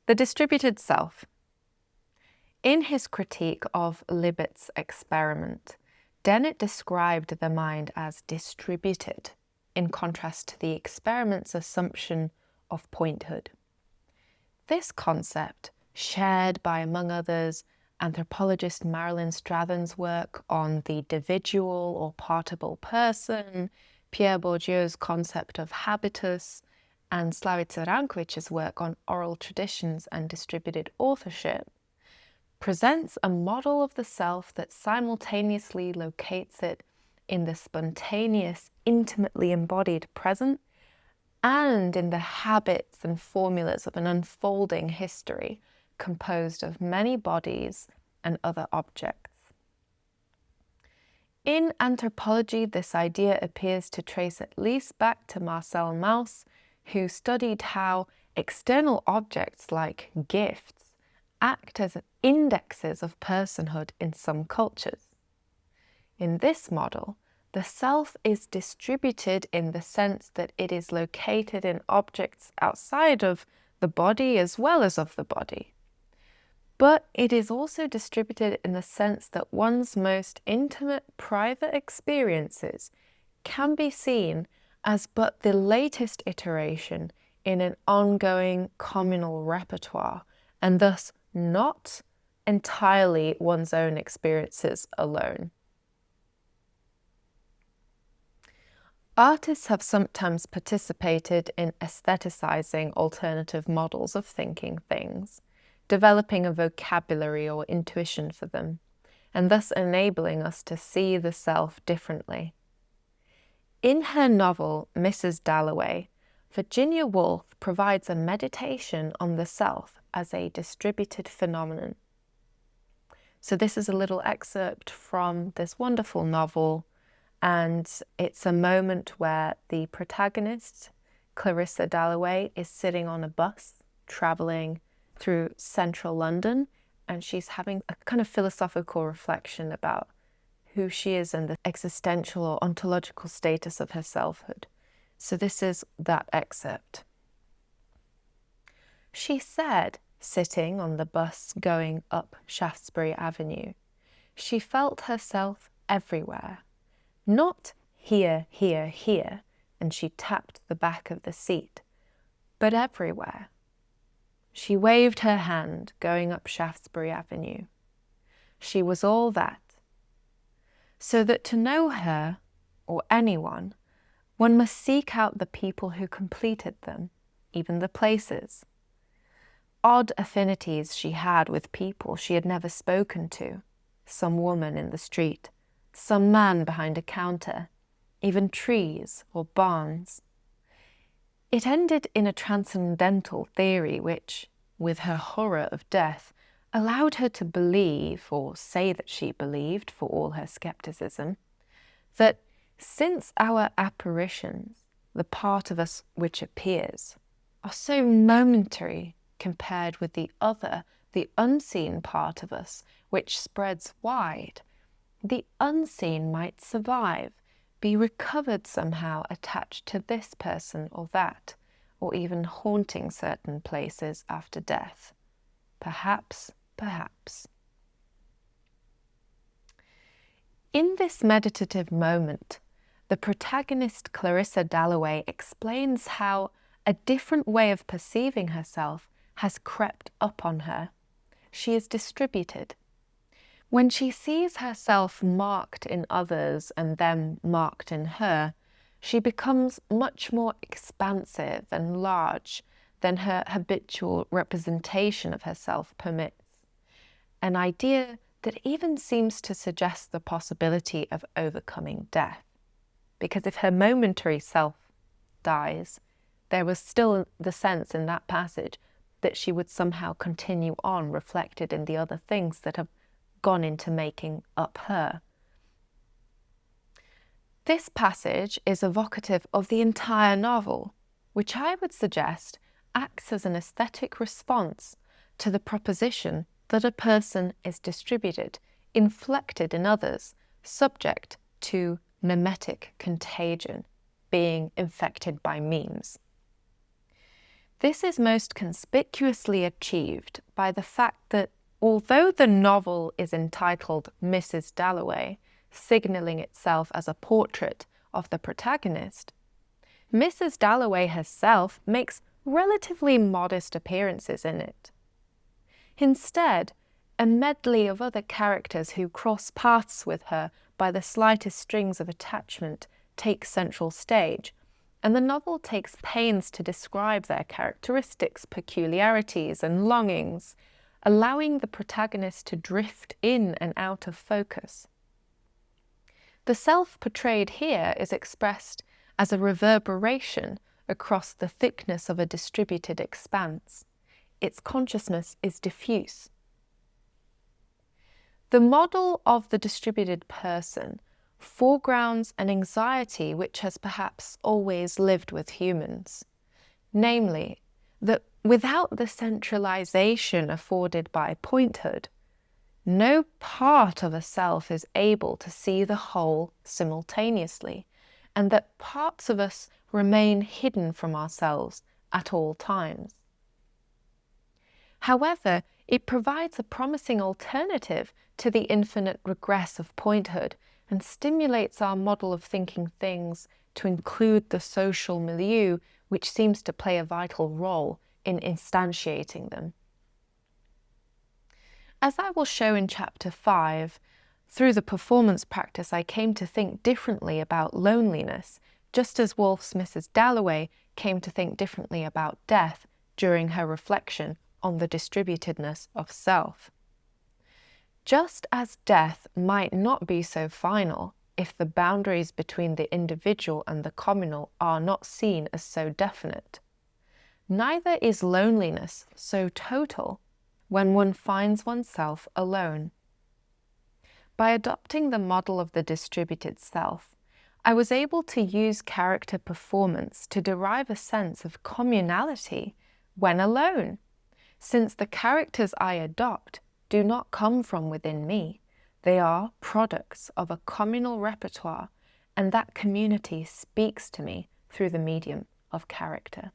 The distributed self. In his critique of Libet's experiment, Dennett described the mind as distributed, in contrast to the experiment's assumption of pointhood. This concept, shared by, among others, anthropologist Marilyn Strathern's work on the individual or partable person, Pierre Bourdieu's concept of habitus, and Slavica Rankwich's work on oral traditions and distributed authorship, presents a model of the self that simultaneously locates it in the spontaneous, intimately embodied present and in the habits and formulas of an unfolding history composed of many bodies and other objects. In anthropology, this idea appears to trace at least back to Marcel Mauss, who studied how external objects like gifts act as indexes of personhood in some cultures. In this model, the self is distributed in the sense that it is located in objects outside of the body as well as of the body. But it is also distributed in the sense that one's most intimate, private experiences can be seen as but the latest iteration in an ongoing communal repertoire, and thus not entirely one's own experiences alone. Artists have sometimes participated in aestheticizing alternative models of thinking things, developing a vocabulary or intuition for them, and thus enabling us to see the self differently. In her novel, Mrs Dalloway, Virginia Woolf provides a meditation on the self as a distributed phenomenon. So this is a little excerpt from this wonderful novel, and it's a moment where the protagonist, Clarissa Dalloway, is sitting on a bus traveling through central London, and she's having a kind of philosophical reflection about who she is and the existential or ontological status of her selfhood. So this is that excerpt. She said, sitting on the bus going up Shaftesbury Avenue, she felt herself everywhere. Not here, here, here, and she tapped the back of the seat, but everywhere. She waved her hand going up Shaftesbury Avenue. She was all that. So that to know her, or anyone, one must seek out the people who completed them, even the places. Odd affinities she had with people she had never spoken to, some woman in the street, some man behind a counter, even trees or barns. It ended in a transcendental theory which, with her horror of death, allowed her to believe, or say that she believed for all her skepticism, that since our apparitions, the part of us which appears, are so momentary compared with the other, the unseen part of us, which spreads wide, the unseen might survive, be recovered somehow attached to this person or that, or even haunting certain places after death. Perhaps. In this meditative moment, the protagonist Clarissa Dalloway explains how a different way of perceiving herself has crept up on her. She is distributed. When she sees herself marked in others and them marked in her, she becomes much more expansive and large than her habitual representation of herself permits, an idea that even seems to suggest the possibility of overcoming death. Because if her momentary self dies, there was still the sense in that passage that she would somehow continue on, reflected in the other things that have gone into making up her. This passage is evocative of the entire novel, which I would suggest acts as an aesthetic response to the proposition that a person is distributed, inflected in others, subject to mimetic contagion, being infected by memes. This is most conspicuously achieved by the fact that although the novel is entitled Mrs Dalloway, signalling itself as a portrait of the protagonist, Mrs Dalloway herself makes relatively modest appearances in it. Instead, a medley of other characters who cross paths with her by the slightest strings of attachment takes central stage, and the novel takes pains to describe their characteristics, peculiarities, and longings, allowing the protagonist to drift in and out of focus. The self portrayed here is expressed as a reverberation across the thickness of a distributed expanse. Its consciousness is diffuse. The model of the distributed person foregrounds an anxiety which has perhaps always lived with humans, namely, that without the centralization afforded by pointhood, no part of a self is able to see the whole simultaneously, and that parts of us remain hidden from ourselves at all times. However, it provides a promising alternative to the infinite regress of pointhood and stimulates our model of thinking things to include the social milieu, which seems to play a vital role in instantiating them. As I will show in Chapter 5, through the performance practice I came to think differently about loneliness, just as Woolf's Mrs Dalloway came to think differently about death during her reflection on the distributedness of self. Just as death might not be so final if the boundaries between the individual and the communal are not seen as so definite, neither is loneliness so total when one finds oneself alone. By adopting the model of the distributed self, I was able to use character performance to derive a sense of communality when alone, since the characters I adopt do not come from within me. They are products of a communal repertoire, and that community speaks to me through the medium of character.